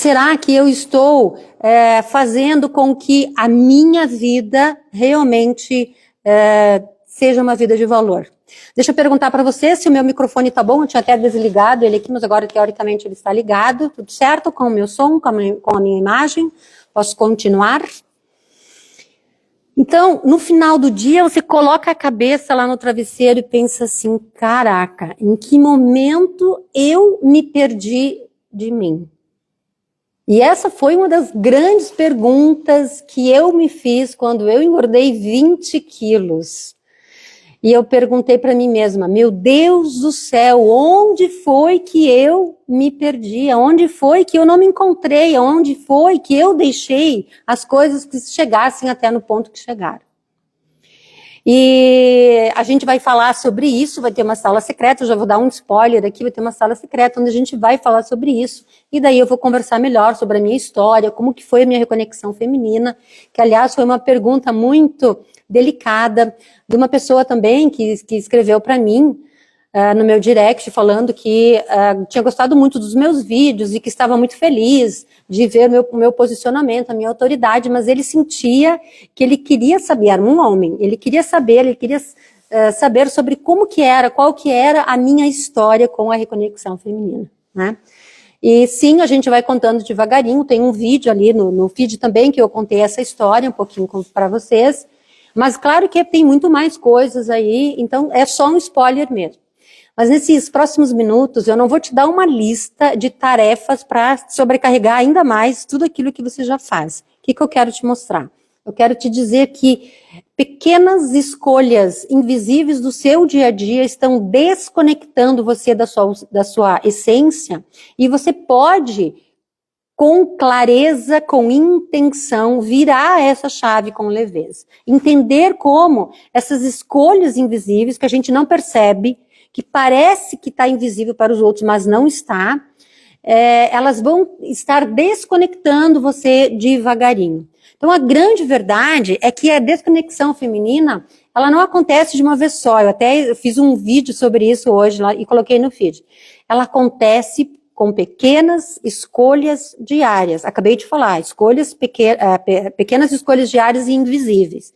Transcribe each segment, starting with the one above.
será que eu estou fazendo com que a minha vida realmente seja uma vida de valor? Deixa eu perguntar para você se o meu microfone está bom. Eu tinha até desligado ele aqui, mas agora, teoricamente, ele está ligado. Tudo certo com o meu som, com a minha imagem? Posso continuar? Então, no final do dia, você coloca a cabeça lá no travesseiro e pensa assim, caraca, em que momento eu me perdi de mim? E essa foi uma das grandes perguntas que eu me fiz quando eu engordei 20 quilos. E eu perguntei para mim mesma, meu Deus do céu, onde foi que eu me perdi? Onde foi que eu não me encontrei? Onde foi que eu deixei as coisas que chegassem até no ponto que chegaram? E a gente vai falar sobre isso, vai ter uma sala secreta, eu já vou dar um spoiler aqui, vai ter uma sala secreta onde a gente vai falar sobre isso, e daí eu vou conversar melhor sobre a minha história, como que foi a minha reconexão feminina, que aliás foi uma pergunta muito delicada, de uma pessoa também que escreveu para mim, no meu direct, falando que tinha gostado muito dos meus vídeos e que estava muito feliz de ver o meu posicionamento, a minha autoridade, mas ele sentia que ele queria saber, era um homem, ele queria saber sobre como que era, qual que era a minha história com a reconexão feminina, né? E sim, a gente vai contando devagarinho, tem um vídeo ali no feed também que eu contei essa história um pouquinho para vocês, mas claro que tem muito mais coisas aí, então é só um spoiler mesmo. Mas nesses próximos minutos, eu não vou te dar uma lista de tarefas para sobrecarregar ainda mais tudo aquilo que você já faz. O que eu quero te mostrar? Eu quero te dizer que pequenas escolhas invisíveis do seu dia a dia estão desconectando você da sua essência, e você pode, com clareza, com intenção, virar essa chave com leveza. Entender como essas escolhas invisíveis que a gente não percebe, que parece que está invisível para os outros, mas não está, elas vão estar desconectando você devagarinho. Então, a grande verdade é que a desconexão feminina, ela não acontece de uma vez só. Eu até fiz um vídeo sobre isso hoje lá, e coloquei no feed. Ela acontece com pequenas escolhas diárias. Acabei de falar, pequenas escolhas diárias e invisíveis.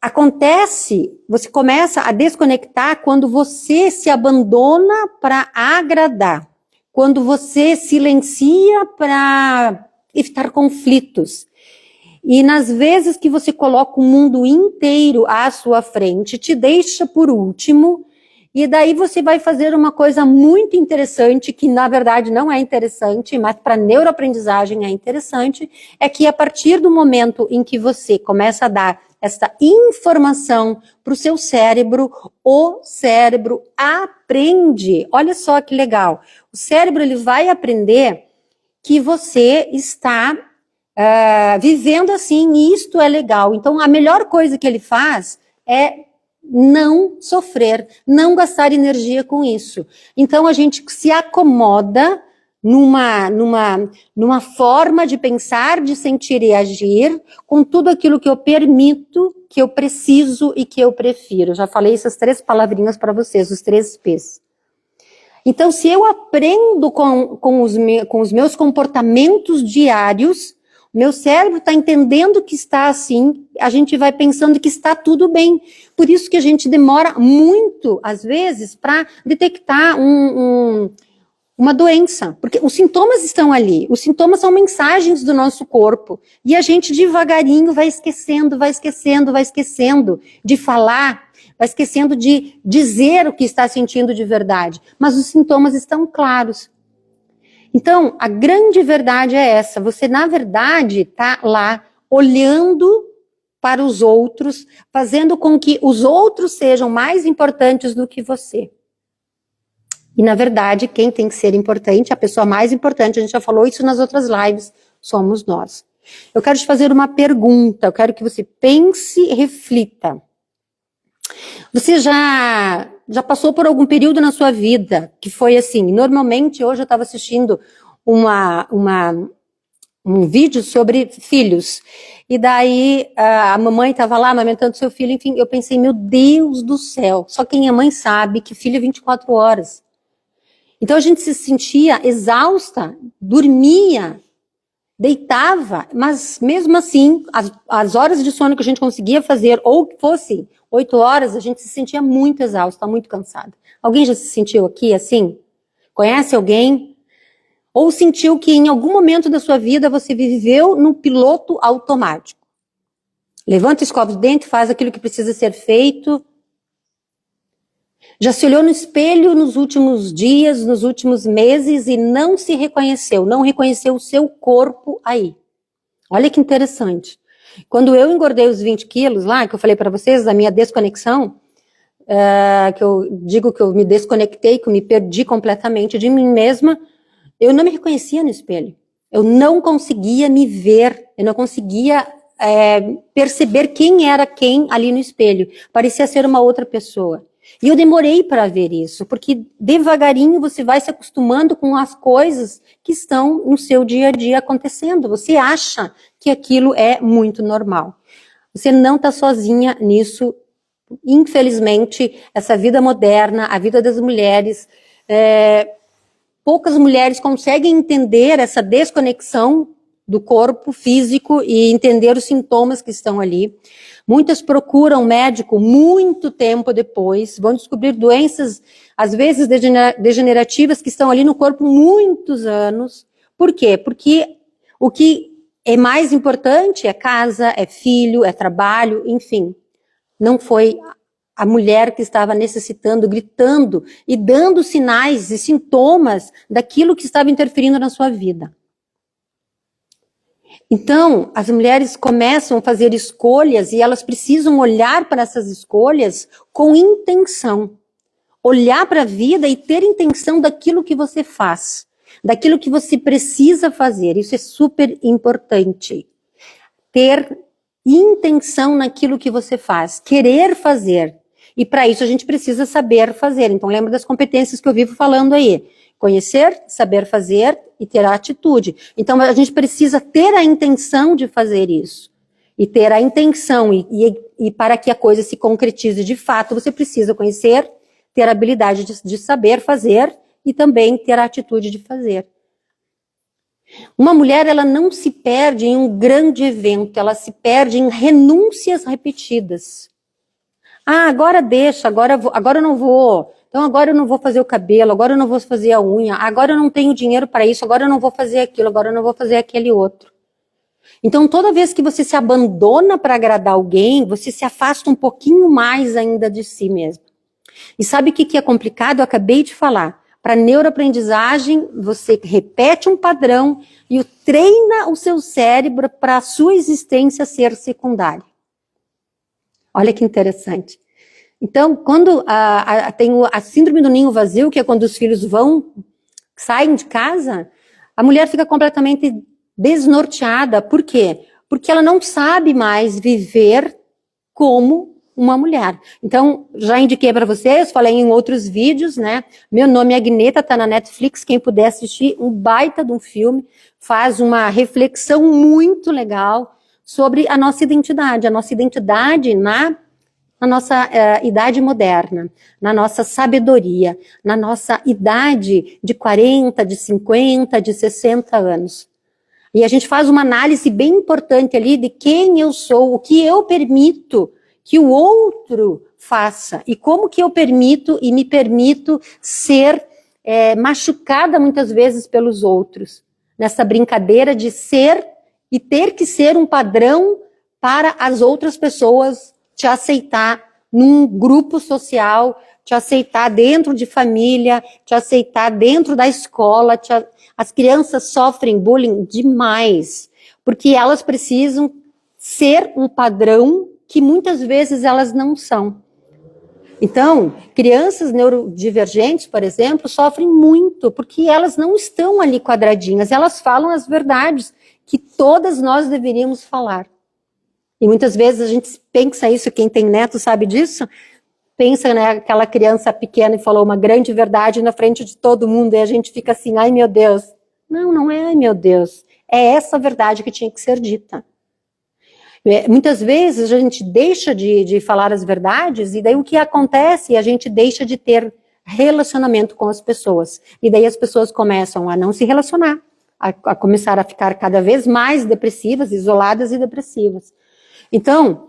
Acontece, você começa a desconectar quando você se abandona para agradar, quando você silencia para evitar conflitos. E nas vezes que você coloca o mundo inteiro à sua frente, te deixa por último, e daí você vai fazer uma coisa muito interessante, que na verdade não é interessante, mas para neuroaprendizagem é interessante, é que a partir do momento em que você começa a dar essa informação para o seu cérebro, o cérebro aprende. Olha só que legal. O cérebro ele vai aprender que você está vivendo assim, e isto é legal. Então, a melhor coisa que ele faz é não sofrer, não gastar energia com isso. Então, a gente se acomoda numa forma de pensar, de sentir e agir com tudo aquilo que eu permito, que eu preciso e que eu prefiro. Já falei essas 3 palavrinhas para vocês, os 3 P's. Então, se eu aprendo com os meus comportamentos diários, meu cérebro está entendendo que está assim, a gente vai pensando que está tudo bem. Por isso que a gente demora muito, às vezes, para detectar uma doença, porque os sintomas estão ali, os sintomas são mensagens do nosso corpo, e a gente devagarinho vai esquecendo de falar, vai esquecendo de dizer o que está sentindo de verdade, mas os sintomas estão claros. Então, a grande verdade é essa, você na verdade está lá olhando para os outros, fazendo com que os outros sejam mais importantes do que você. E, na verdade, quem tem que ser importante, a pessoa mais importante, a gente já falou isso nas outras lives, somos nós. Eu quero te fazer uma pergunta, eu quero que você pense e reflita. Você já passou por algum período na sua vida que foi assim? Normalmente, hoje eu estava assistindo um vídeo sobre filhos, e daí a mamãe estava lá amamentando seu filho, enfim, eu pensei, meu Deus do céu, só quem é mãe sabe que filho é 24 horas. Então a gente se sentia exausta, dormia, deitava, mas mesmo assim, as horas de sono que a gente conseguia fazer, ou que fosse 8 horas, a gente se sentia muito exausta, muito cansada. Alguém já se sentiu aqui assim? Conhece alguém? Ou sentiu que em algum momento da sua vida você viveu no piloto automático? Levanta, escova os dentes, faz aquilo que precisa ser feito. Já se olhou no espelho nos últimos dias, nos últimos meses e não se reconheceu, não reconheceu o seu corpo aí. Olha que interessante. Quando eu engordei os 20 quilos lá, que eu falei para vocês, da minha desconexão, que eu digo que eu me desconectei, que eu me perdi completamente de mim mesma, eu não me reconhecia no espelho. Eu não conseguia me ver, eu não conseguia perceber quem era quem ali no espelho. Parecia ser uma outra pessoa. E eu demorei para ver isso, porque devagarinho você vai se acostumando com as coisas que estão no seu dia a dia acontecendo. Você acha que aquilo é muito normal. Você não está sozinha nisso. Infelizmente, essa vida moderna, a vida das mulheres, poucas mulheres conseguem entender essa desconexão do corpo físico e entender os sintomas que estão ali. Muitas procuram médico muito tempo depois, vão descobrir doenças, às vezes degenerativas, que estão ali no corpo muitos anos. Por quê? Porque o que é mais importante é casa, é filho, é trabalho, enfim. Não foi a mulher que estava necessitando, gritando e dando sinais e sintomas daquilo que estava interferindo na sua vida. Então, as mulheres começam a fazer escolhas e elas precisam olhar para essas escolhas com intenção. Olhar para a vida e ter intenção daquilo que você faz, daquilo que você precisa fazer. Isso é super importante. Ter intenção naquilo que você faz, querer fazer. E para isso a gente precisa saber fazer. Então lembra das competências que eu vivo falando aí. Conhecer, saber fazer e ter a atitude. Então a gente precisa ter a intenção de fazer isso. E ter a intenção, e para que a coisa se concretize de fato, você precisa conhecer, ter a habilidade de saber fazer e também ter a atitude de fazer. Uma mulher, ela não se perde em um grande evento, ela se perde em renúncias repetidas. Ah, agora deixa, agora eu não vou. Então agora eu não vou fazer o cabelo, agora eu não vou fazer a unha, agora eu não tenho dinheiro para isso, agora eu não vou fazer aquilo, agora eu não vou fazer aquele outro. Então toda vez que você se abandona para agradar alguém, você se afasta um pouquinho mais ainda de si mesmo. E sabe o que é complicado? Eu acabei de falar. Para neuroaprendizagem, você repete um padrão e treina o seu cérebro para a sua existência ser secundária. Olha que interessante. Então, quando tem a síndrome do ninho vazio, que é quando os filhos saem de casa, a mulher fica completamente desnorteada. Por quê? Porque ela não sabe mais viver como uma mulher. Então, já indiquei para vocês, falei em outros vídeos, né? Meu Nome é Agneta, tá na Netflix, quem puder assistir, um baita de um filme, faz uma reflexão muito legal sobre a nossa identidade na nossa idade moderna, na nossa sabedoria, na nossa idade de 40, de 50, de 60 anos. E a gente faz uma análise bem importante ali de quem eu sou, o que eu permito que o outro faça, e como que eu permito e me permito ser machucada muitas vezes pelos outros, nessa brincadeira de ser e ter que ser um padrão para as outras pessoas te aceitar num grupo social, te aceitar dentro de família, te aceitar dentro da escola. As crianças sofrem bullying demais, porque elas precisam ser um padrão que muitas vezes elas não são. Então, crianças neurodivergentes, por exemplo, sofrem muito, porque elas não estão ali quadradinhas, elas falam as verdades que todas nós deveríamos falar. E muitas vezes a gente pensa isso, quem tem neto sabe disso, pensa, né, aquela criança pequena e falou uma grande verdade na frente de todo mundo, e a gente fica assim, ai meu Deus. Não, não é ai meu Deus, é essa verdade que tinha que ser dita. Muitas vezes a gente deixa de falar as verdades, e daí o que acontece? A gente deixa de ter relacionamento com as pessoas. E daí as pessoas começam a não se relacionar, a começar a ficar cada vez mais depressivas, isoladas e depressivas. Então,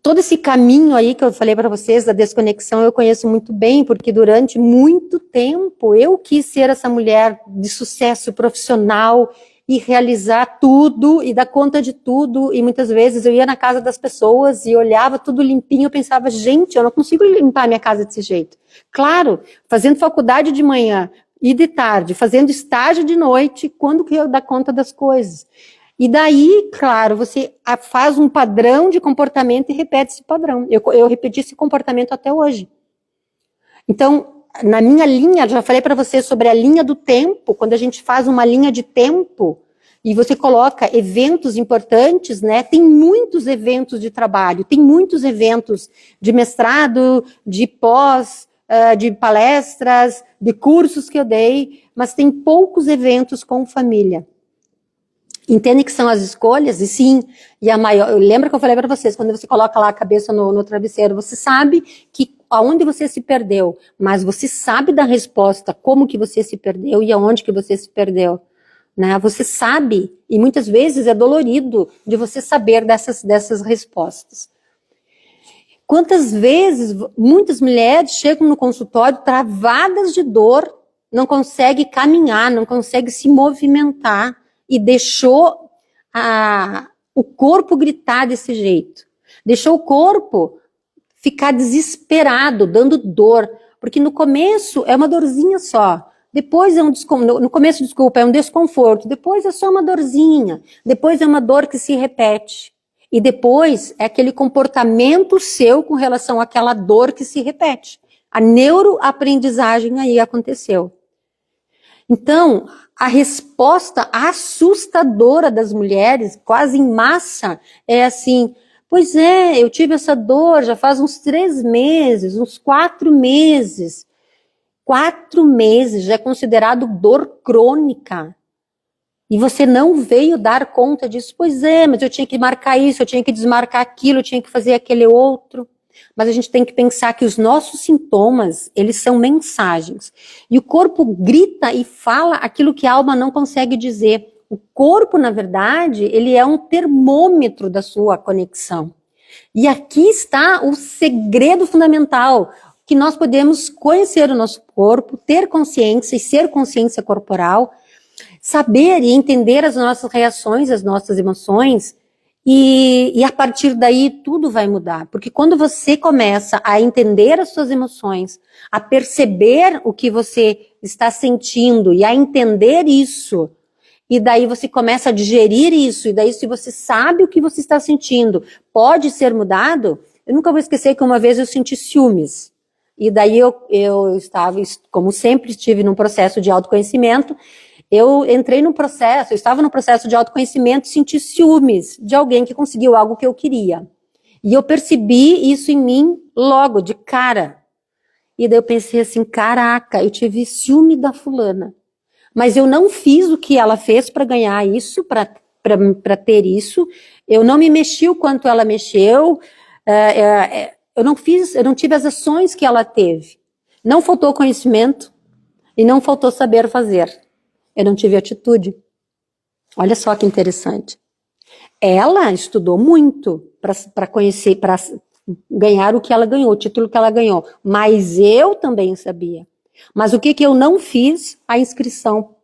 todo esse caminho aí que eu falei para vocês, da desconexão, eu conheço muito bem, porque durante muito tempo eu quis ser essa mulher de sucesso profissional e realizar tudo e dar conta de tudo, e muitas vezes eu ia na casa das pessoas e olhava tudo limpinho, eu pensava, gente, eu não consigo limpar a minha casa desse jeito. Claro, fazendo faculdade de manhã e de tarde, fazendo estágio de noite, quando que eu dar conta das coisas? E daí, claro, você faz um padrão de comportamento e repete esse padrão. Eu repeti esse comportamento até hoje. Então, na minha linha, já falei para você sobre a linha do tempo, quando a gente faz uma linha de tempo e você coloca eventos importantes, né? Tem muitos eventos de trabalho, tem muitos eventos de mestrado, de pós, de palestras, de cursos que eu dei, mas tem poucos eventos com família. Entende que são as escolhas? E sim, e a maior, lembra que eu falei para vocês, quando você coloca lá a cabeça no travesseiro, você sabe que aonde você se perdeu, mas você sabe da resposta, como que você se perdeu e aonde que você se perdeu, né? Você sabe, e muitas vezes é dolorido de você saber dessas respostas. Quantas vezes muitas mulheres chegam no consultório travadas de dor, não conseguem caminhar, não conseguem se movimentar, e deixou o corpo gritar desse jeito. Deixou o corpo ficar desesperado, dando dor. Porque no começo é uma dorzinha só. Depois é no começo, desculpa, é um desconforto. Depois é só uma dorzinha. Depois é uma dor que se repete. E depois é aquele comportamento seu com relação àquela dor que se repete. A neuroaprendizagem aí aconteceu. Então, a resposta assustadora das mulheres, quase em massa, é assim, pois é, eu tive essa dor já faz uns 3 meses, uns 4 meses. 4 meses já é considerado dor crônica. E você não veio dar conta disso. Pois é, mas eu tinha que marcar isso, eu tinha que desmarcar aquilo, eu tinha que fazer aquele outro. Mas a gente tem que pensar que os nossos sintomas, eles são mensagens. E o corpo grita e fala aquilo que a alma não consegue dizer. O corpo, na verdade, ele é um termômetro da sua conexão. E aqui está o segredo fundamental, que nós podemos conhecer o nosso corpo, ter consciência e ser consciência corporal, saber e entender as nossas reações, as nossas emoções, e a partir daí tudo vai mudar. Porque quando você começa a entender as suas emoções, a perceber o que você está sentindo e a entender isso, e daí você começa a digerir isso, e daí se você sabe o que você está sentindo, pode ser mudado. Eu nunca vou esquecer que uma vez eu senti ciúmes. E daí eu estava, como sempre estive num processo de autoconhecimento, eu estava no processo de autoconhecimento, senti ciúmes de alguém que conseguiu algo que eu queria. E eu percebi isso em mim logo, de cara. E daí eu pensei assim, caraca, eu tive ciúme da fulana. Mas eu não fiz o que ela fez para ganhar isso, para ter isso. Eu não me mexi o quanto ela mexeu. Eu não tive as ações que ela teve. Não faltou conhecimento e não faltou saber fazer. Eu não tive atitude. Olha só que interessante. Ela estudou muito para conhecer, para ganhar o que ela ganhou, o título que ela ganhou. Mas eu também sabia. Mas o que eu não fiz? A inscrição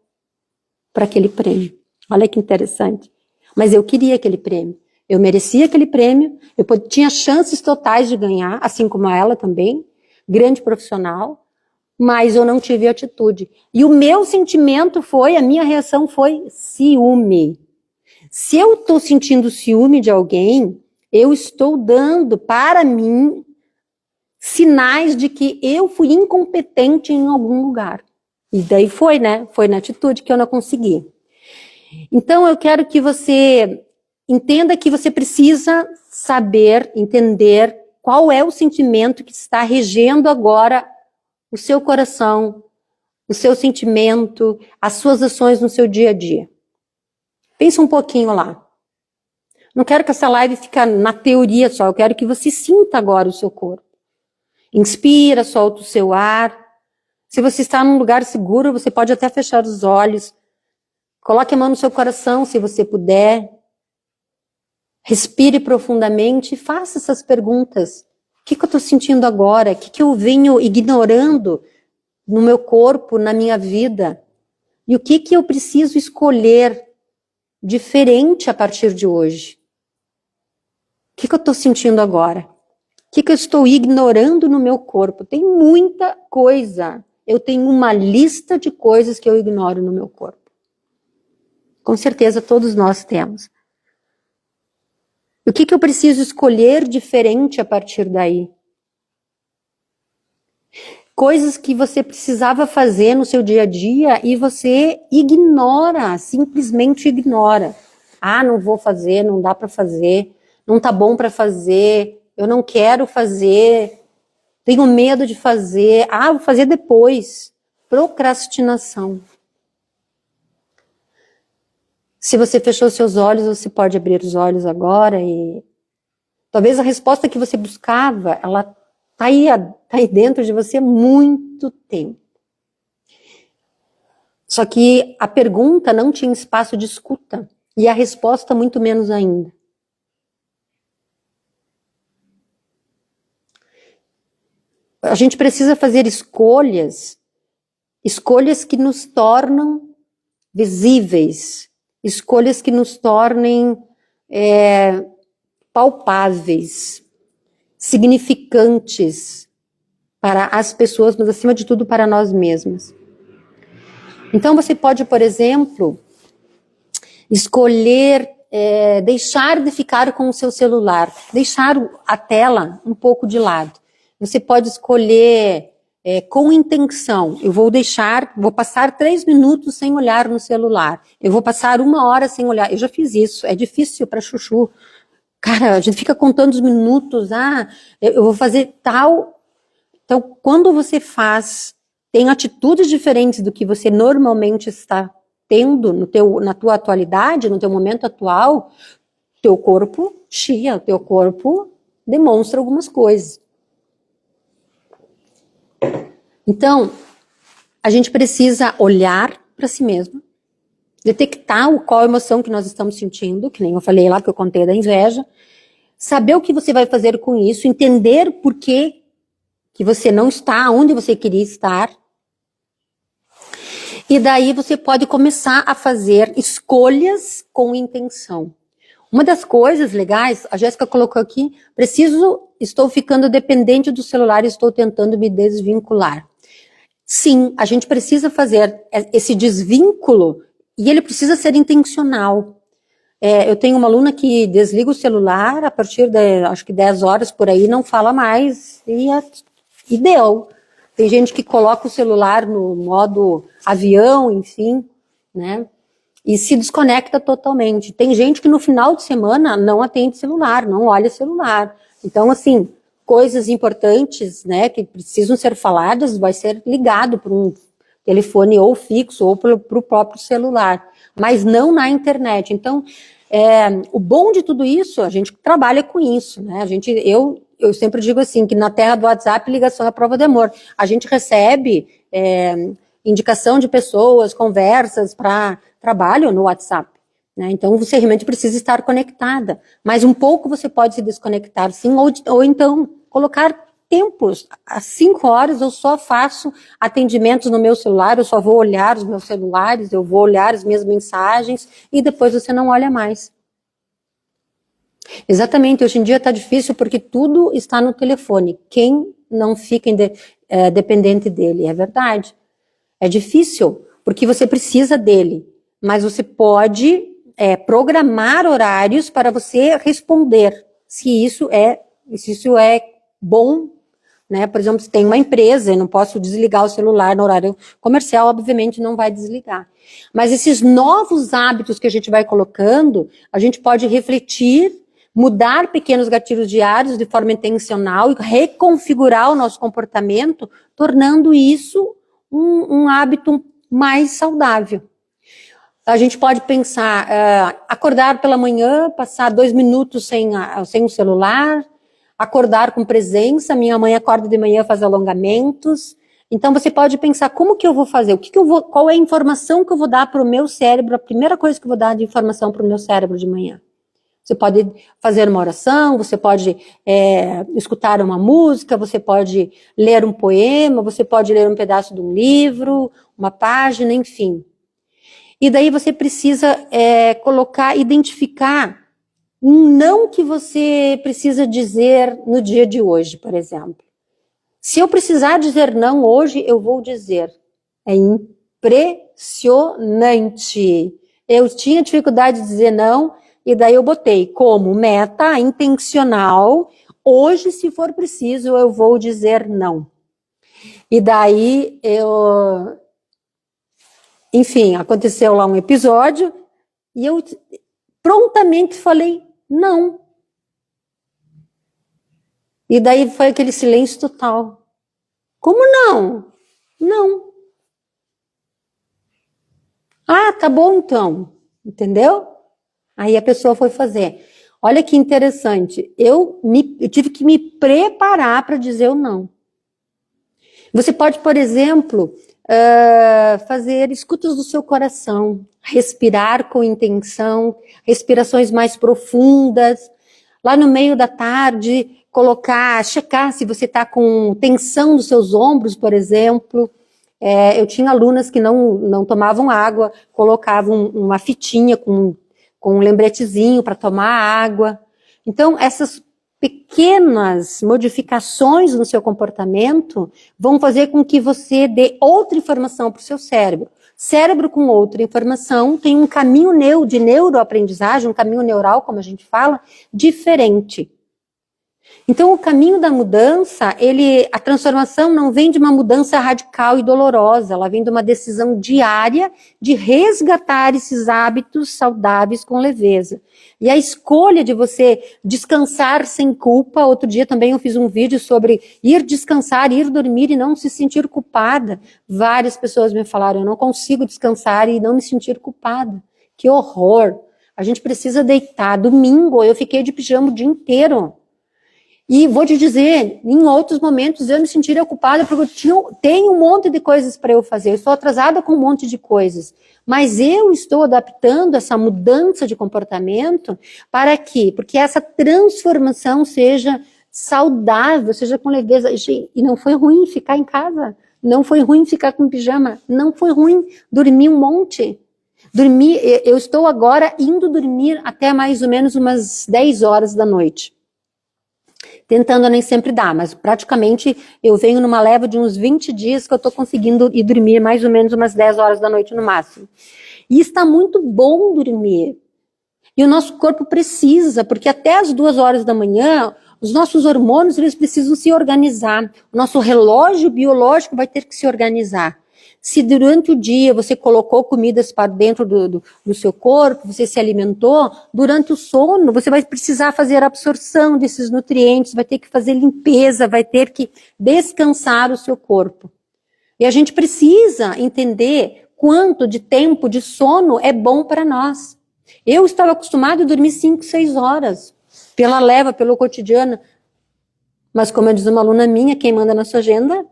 para aquele prêmio. Olha que interessante. Mas eu queria aquele prêmio. Eu merecia aquele prêmio. Eu tinha chances totais de ganhar, assim como ela também. Grande profissional. Mas eu não tive atitude. E o meu sentimento a minha reação foi ciúme. Se eu estou sentindo ciúme de alguém, eu estou dando para mim sinais de que eu fui incompetente em algum lugar. E daí foi, né? Foi na atitude que eu não consegui. Então eu quero que você entenda que você precisa saber, entender qual é o sentimento que está regendo agora o seu coração, o seu sentimento, as suas ações no seu dia a dia. Pensa um pouquinho lá. Não quero que essa live fique na teoria só, eu quero que você sinta agora o seu corpo. Inspira, solta o seu ar. Se você está num lugar seguro, você pode até fechar os olhos. Coloque a mão no seu coração, se você puder. Respire profundamente e faça essas perguntas. O que eu estou sentindo agora? O que eu venho ignorando no meu corpo, na minha vida? E o que eu preciso escolher diferente a partir de hoje? O que eu estou sentindo agora? O que eu estou ignorando no meu corpo? Tem muita coisa. Eu tenho uma lista de coisas que eu ignoro no meu corpo. Com certeza todos nós temos. O que eu preciso escolher diferente a partir daí? Coisas que você precisava fazer no seu dia a dia e você ignora, simplesmente ignora. Ah, não vou fazer, não dá para fazer, não tá bom para fazer, eu não quero fazer, tenho medo de fazer, vou fazer depois. Procrastinação. Se você fechou seus olhos, você pode abrir os olhos agora e talvez a resposta que você buscava, ela tá aí dentro de você há muito tempo. Só que a pergunta não tinha espaço de escuta e a resposta muito menos ainda. A gente precisa fazer escolhas que nos tornam visíveis, escolhas que nos tornem palpáveis, significantes para as pessoas, mas acima de tudo para nós mesmos. Então você pode, por exemplo, escolher deixar de ficar com o seu celular, deixar a tela um pouco de lado. Você pode escolher com intenção, eu vou passar 3 minutos sem olhar no celular, eu vou passar 1 hora sem olhar, eu já fiz isso, é difícil para chuchu. Cara, a gente fica contando os minutos, eu vou fazer tal. Então, quando você tem atitudes diferentes do que você normalmente está tendo na tua atualidade, no teu momento atual, teu corpo chia, teu corpo demonstra algumas coisas. Então, a gente precisa olhar para si mesmo, detectar qual a emoção que nós estamos sentindo, que nem eu falei lá, que eu contei da inveja, saber o que você vai fazer com isso, entender por que você não está onde você queria estar, e daí você pode começar a fazer escolhas com intenção. Uma das coisas legais, a Jéssica colocou aqui, estou ficando dependente do celular e estou tentando me desvincular. Sim, a gente precisa fazer esse desvínculo e ele precisa ser intencional. Eu tenho uma aluna que desliga o celular a partir de, acho que 10 horas por aí, não fala mais e deu. Tem gente que coloca o celular no modo avião, enfim, né? E se desconecta totalmente. Tem gente que no final de semana não atende celular, não olha celular. Então, assim, coisas importantes, né, que precisam ser faladas, vai ser ligado para um telefone ou fixo ou para o próprio celular, mas não na internet. Então, o bom de tudo isso, a gente trabalha com isso, né? Eu sempre digo assim, que na terra do WhatsApp, ligação é prova de amor. A gente recebe indicação de pessoas, conversas para trabalho no WhatsApp, né? Então você realmente precisa estar conectada, mas um pouco você pode se desconectar sim, ou então colocar tempos, às 5 horas eu só faço atendimentos no meu celular, eu só vou olhar os meus celulares, eu vou olhar as minhas mensagens e depois você não olha mais. Exatamente, hoje em dia está difícil porque tudo está no telefone, quem não fica dependente dele, é verdade. É difícil, porque você precisa dele, mas você pode programar horários para você responder, se isso é bom, né? Por exemplo, se tem uma empresa, eu não posso desligar o celular no horário comercial, obviamente não vai desligar. Mas esses novos hábitos que a gente vai colocando, a gente pode refletir, mudar pequenos gatilhos diários de forma intencional e reconfigurar o nosso comportamento, tornando isso um hábito mais saudável. A gente pode pensar, acordar pela manhã, passar 2 minutos sem o celular, acordar com presença. Minha mãe acorda de manhã, faz alongamentos. Então você pode pensar, como que eu vou fazer? Qual é a informação que eu vou dar para o meu cérebro? A primeira coisa que eu vou dar de informação para o meu cérebro de manhã. Você pode fazer uma oração, você pode escutar uma música, você pode ler um poema, você pode ler um pedaço de um livro, uma página, enfim. E daí você precisa identificar um não que você precisa dizer no dia de hoje, por exemplo. Se eu precisar dizer não hoje, eu vou dizer. É impressionante. Eu tinha dificuldade de dizer não, e daí eu botei como meta intencional, hoje, se for preciso, eu vou dizer não. E daí enfim, aconteceu lá um episódio, e eu prontamente falei não. E daí foi aquele silêncio total. Como não? Não. Ah, tá bom então. Entendeu? Aí a pessoa foi fazer. Olha que interessante. Eu tive que me preparar para dizer o não. Você pode, por exemplo, fazer escutas do seu coração, respirar com intenção, respirações mais profundas. Lá no meio da tarde, checar se você está com tensão nos seus ombros, por exemplo. Eu tinha alunas que não tomavam água, colocavam uma fitinha com um lembretezinho para tomar água. Então, essas pequenas modificações no seu comportamento vão fazer com que você dê outra informação para o seu cérebro. Cérebro com outra informação tem um caminho de neuroaprendizagem, um caminho neural, como a gente fala, diferente. Então, o caminho da mudança, a transformação não vem de uma mudança radical e dolorosa, ela vem de uma decisão diária de resgatar esses hábitos saudáveis com leveza. E a escolha de você descansar sem culpa, outro dia também eu fiz um vídeo sobre ir descansar, ir dormir e não se sentir culpada. Várias pessoas me falaram, eu não consigo descansar e não me sentir culpada. Que horror! A gente precisa deitar. Domingo eu fiquei de pijama o dia inteiro. E vou te dizer, em outros momentos eu me sentiria culpada porque tenho um monte de coisas para eu fazer, eu estou atrasada com um monte de coisas, mas eu estou adaptando essa mudança de comportamento para quê? Porque essa transformação seja saudável, seja com leveza, e não foi ruim ficar em casa, não foi ruim ficar com pijama, não foi ruim dormir um monte. Eu estou agora indo dormir até mais ou menos umas 10 horas da noite. Tentando nem sempre dá, mas praticamente eu venho numa leva de uns 20 dias que eu estou conseguindo ir dormir mais ou menos umas 10 horas da noite no máximo. E está muito bom dormir. E o nosso corpo precisa, porque até as 2 horas da manhã, os nossos hormônios eles precisam se organizar. O nosso relógio biológico vai ter que se organizar. Se durante o dia você colocou comidas para dentro do seu corpo, você se alimentou, durante o sono você vai precisar fazer a absorção desses nutrientes, vai ter que fazer limpeza, vai ter que descansar o seu corpo. E a gente precisa entender quanto de tempo de sono é bom para nós. Eu estava acostumado a dormir 5, 6 horas, pela leva, pelo cotidiano. Mas como diz uma aluna minha, quem manda na sua agenda?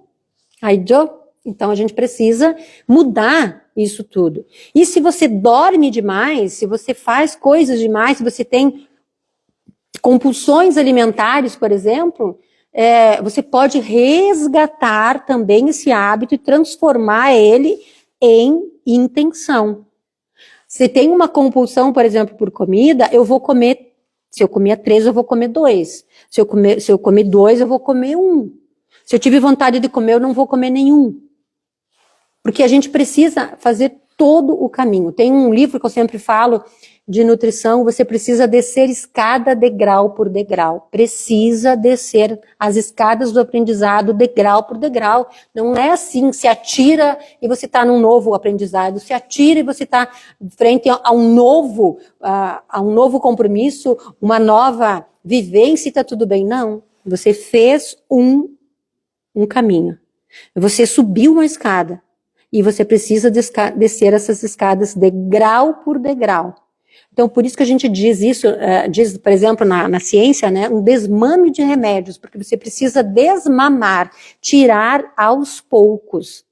Aí, Joe. Então, a gente precisa mudar isso tudo. E se você dorme demais, se você faz coisas demais, se você tem compulsões alimentares, por exemplo, você pode resgatar também esse hábito e transformar ele em intenção. Se tem uma compulsão, por exemplo, por comida, eu vou comer, se eu comer 3, eu vou comer 2. Se eu comer 2, eu vou comer 1. Se eu tive vontade de comer, eu não vou comer nenhum. Porque a gente precisa fazer todo o caminho. Tem um livro que eu sempre falo de nutrição, você precisa descer escada degrau por degrau. Precisa descer as escadas do aprendizado degrau por degrau. Não é assim, se atira e você está num novo aprendizado, se atira e você está frente a um novo compromisso, uma nova vivência e está tudo bem. Não, você fez um caminho. Você subiu uma escada. E você precisa descer essas escadas degrau por degrau. Então, por isso que a gente diz isso, diz, por exemplo, na ciência, né, um desmame de remédios, porque você precisa desmamar, tirar aos poucos.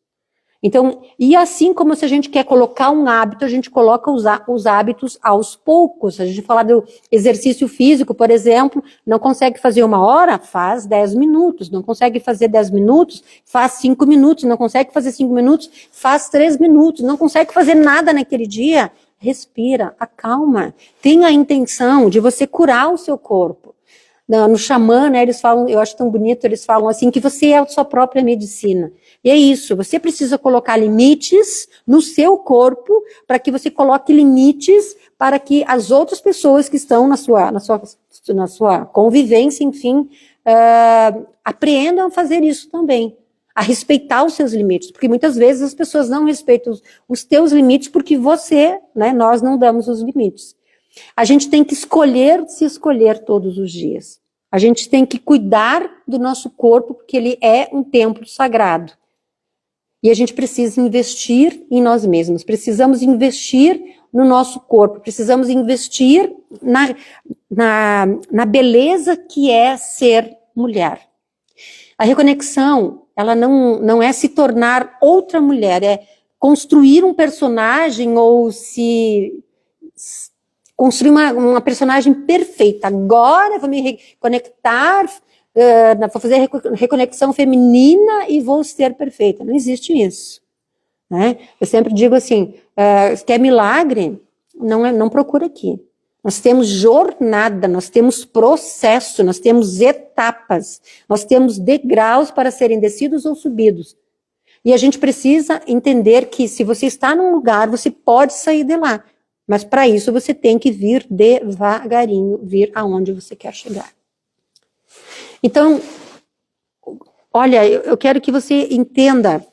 Então, e assim como se a gente quer colocar um hábito, a gente coloca os hábitos aos poucos. Se a gente falar do exercício físico, por exemplo, não consegue fazer 1 hora, faz 10 minutos. Não consegue fazer 10 minutos, faz 5 minutos. Não consegue fazer 5 minutos, faz 3 minutos. Não consegue fazer nada naquele dia, respira, acalma. Tenha a intenção de você curar o seu corpo. No xamã, né, eles falam, eu acho tão bonito, eles falam assim, que você é a sua própria medicina. E é isso, você precisa colocar limites no seu corpo, para que você coloque limites para que as outras pessoas que estão na sua convivência, enfim, apreendam a fazer isso também, a respeitar os seus limites, porque muitas vezes as pessoas não respeitam os teus limites porque você, né, nós não damos os limites. A gente tem que se escolher todos os dias. A gente tem que cuidar do nosso corpo, porque ele é um templo sagrado. E a gente precisa investir em nós mesmos, precisamos investir no nosso corpo, precisamos investir na beleza que é ser mulher. A reconexão, ela não é se tornar outra mulher, é construir um personagem ou se construir uma personagem perfeita. Agora eu vou me reconectar, vou fazer reconexão feminina e vou ser perfeita. Não existe isso. Né? Eu sempre digo assim, se quer milagre, não procura aqui. Nós temos jornada, nós temos processo, nós temos etapas, nós temos degraus para serem descidos ou subidos. E a gente precisa entender que se você está num lugar, você pode sair de lá. Mas para isso você tem que vir devagarinho, vir aonde você quer chegar. Então, olha, eu quero que você entenda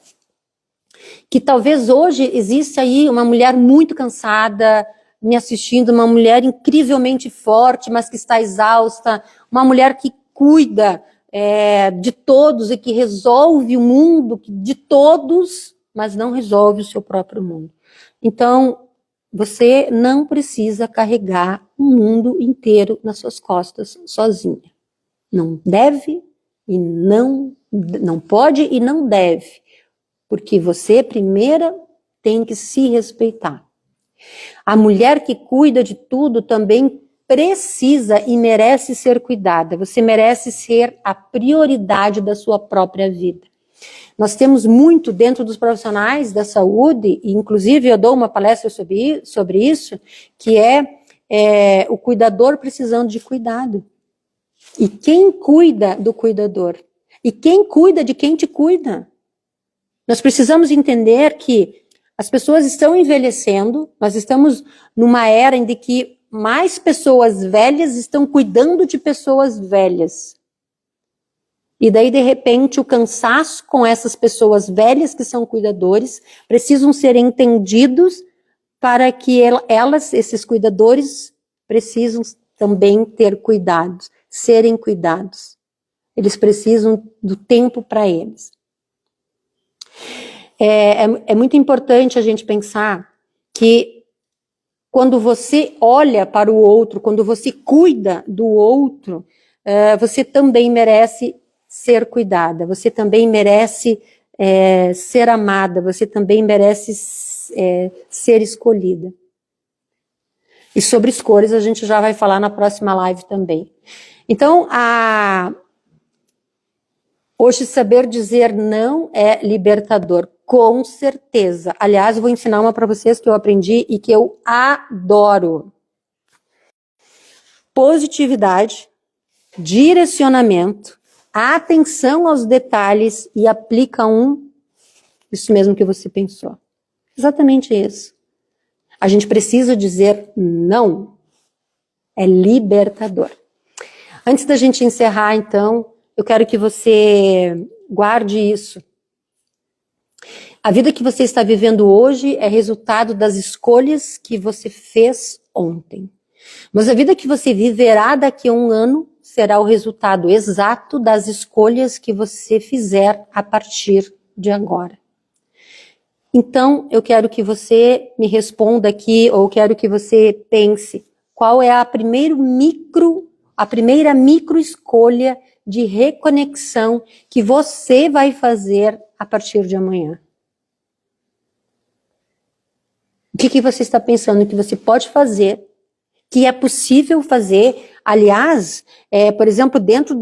que talvez hoje exista aí uma mulher muito cansada me assistindo, uma mulher incrivelmente forte, mas que está exausta, uma mulher que cuida de todos e que resolve o mundo de todos, mas não resolve o seu próprio mundo. Então, você não precisa carregar o mundo inteiro nas suas costas sozinha. Não deve e não pode e não deve. Porque você, primeiro, tem que se respeitar. A mulher que cuida de tudo também precisa e merece ser cuidada. Você merece ser a prioridade da sua própria vida. Nós temos muito dentro dos profissionais da saúde, e inclusive eu dou uma palestra sobre isso, que é o cuidador precisando de cuidado. E quem cuida do cuidador? E quem cuida de quem te cuida? Nós precisamos entender que as pessoas estão envelhecendo, nós estamos numa era em que mais pessoas velhas estão cuidando de pessoas velhas. E daí, de repente, o cansaço com essas pessoas velhas que são cuidadores precisam ser entendidos para que esses cuidadores, precisam também ter cuidados, serem cuidados. Eles precisam do tempo para eles. É muito importante a gente pensar que quando você olha para o outro, quando você cuida do outro, você também merece ser cuidada, você também merece ser amada, você também merece ser escolhida. E sobre escolhas a gente já vai falar na próxima live também. Então, hoje saber dizer não é libertador, com certeza. Aliás, eu vou ensinar uma para vocês que eu aprendi e que eu adoro. Positividade, direcionamento, atenção aos detalhes e aplica isso mesmo que você pensou. Exatamente isso. A gente precisa dizer não. É libertador. Antes da gente encerrar, então, eu quero que você guarde isso. A vida que você está vivendo hoje é resultado das escolhas que você fez ontem. Mas a vida que você viverá daqui a 1 ano será o resultado exato das escolhas que você fizer a partir de agora. Então, eu quero que você me responda aqui, ou quero que você pense, qual é a primeira micro escolha de reconexão que você vai fazer a partir de amanhã? O que você está pensando que você pode fazer, que é possível fazer? Aliás, por exemplo, dentro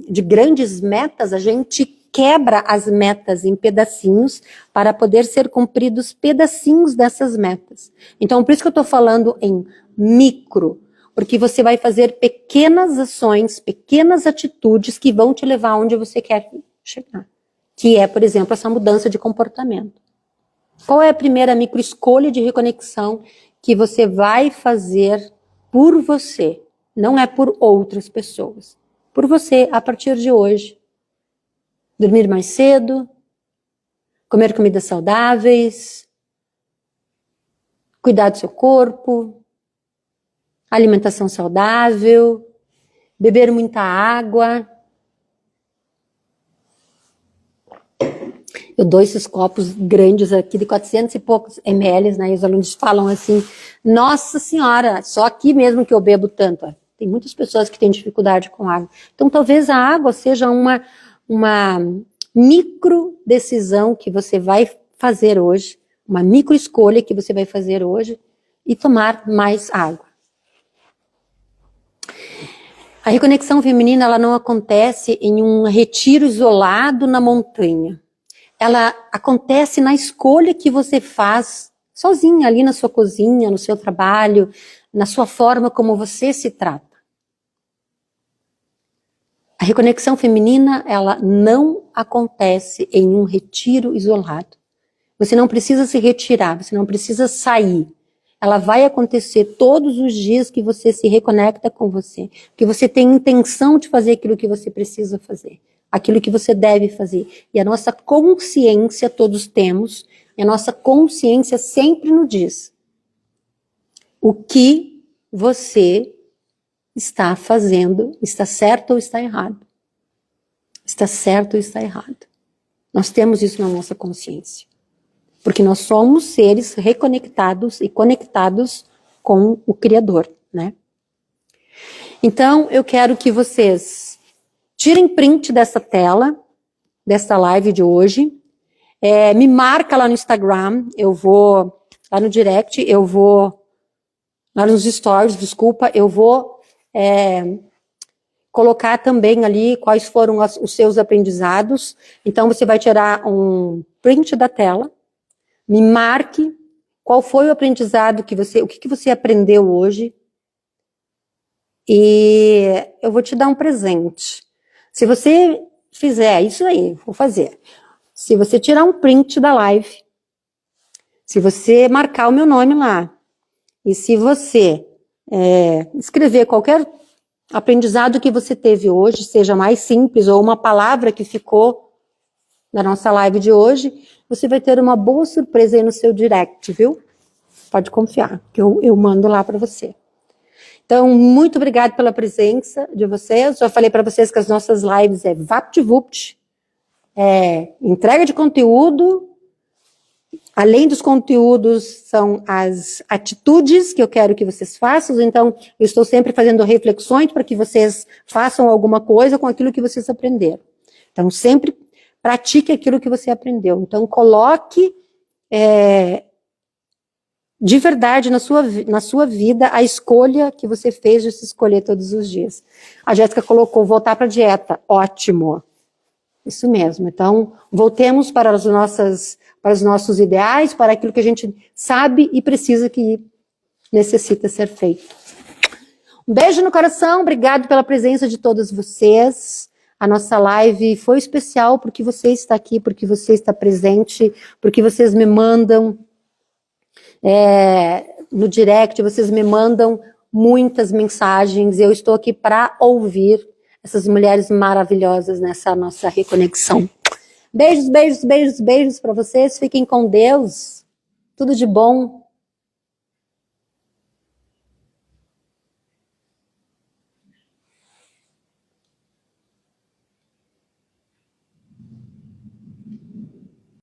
de grandes metas, a gente quebra as metas em pedacinhos para poder ser cumpridos pedacinhos dessas metas. Então, por isso que eu estou falando em micro, porque você vai fazer pequenas ações, pequenas atitudes que vão te levar onde você quer chegar. Que é, por exemplo, essa mudança de comportamento. Qual é a primeira microescolha de reconexão que você vai fazer por você? Não é por outras pessoas. Por você, a partir de hoje. Dormir mais cedo, comer comidas saudáveis, cuidar do seu corpo, alimentação saudável, beber muita água. Eu dou esses copos grandes aqui de 400 e poucos ml, né? E os alunos falam assim, nossa senhora, só aqui mesmo que eu bebo tanto. Tem muitas pessoas que têm dificuldade com água. Então talvez a água seja uma micro decisão que você vai fazer hoje, uma micro escolha que você vai fazer hoje e tomar mais água. A reconexão feminina, ela não acontece em um retiro isolado na montanha. Ela acontece na escolha que você faz sozinha ali na sua cozinha, no seu trabalho, na sua forma como você se trata. A reconexão feminina, ela não acontece em um retiro isolado. Você não precisa se retirar, você não precisa sair. Ela vai acontecer todos os dias que você se reconecta com você, que você tem intenção de fazer aquilo que você precisa fazer. Aquilo que você deve fazer. E a nossa consciência, todos temos, e a nossa consciência sempre nos diz o que você está fazendo, está certo ou está errado. Está certo ou está errado. Nós temos isso na nossa consciência. Porque nós somos seres reconectados e conectados com o Criador, né? Então, eu quero que vocês tirem print dessa tela, dessa live de hoje, me marca lá no Instagram, eu vou, lá no direct, eu vou, lá nos stories, desculpa, eu vou colocar também ali quais foram os seus aprendizados. Então você vai tirar um print da tela, me marque qual foi o aprendizado que você, o que você aprendeu hoje, e eu vou te dar um presente. Se você fizer isso aí, vou fazer. Se você tirar um print da live, se você marcar o meu nome lá, e se você escrever qualquer aprendizado que você teve hoje, seja mais simples, ou uma palavra que ficou na nossa live de hoje, você vai ter uma boa surpresa aí no seu direct, viu? Pode confiar, que eu mando lá para você. Então, muito obrigada pela presença de vocês. Já falei para vocês que as nossas lives é VaptVupt, entrega de conteúdo. Além dos conteúdos, são as atitudes que eu quero que vocês façam. Então, eu estou sempre fazendo reflexões para que vocês façam alguma coisa com aquilo que vocês aprenderam. Então, sempre pratique aquilo que você aprendeu. Então, coloque de verdade na sua vida a escolha que você fez de se escolher todos os dias. A Jéssica colocou voltar para a dieta. Ótimo. Isso mesmo. Então, voltemos para os nossos ideais, para aquilo que a gente sabe e precisa que necessita ser feito. Um beijo no coração, obrigado pela presença de todos vocês. A nossa live foi especial porque você está aqui, porque você está presente, porque vocês me mandam no direct, vocês me mandam muitas mensagens, eu estou aqui para ouvir essas mulheres maravilhosas nessa nossa reconexão. Beijos, beijos, beijos, beijos para vocês, fiquem com Deus, tudo de bom.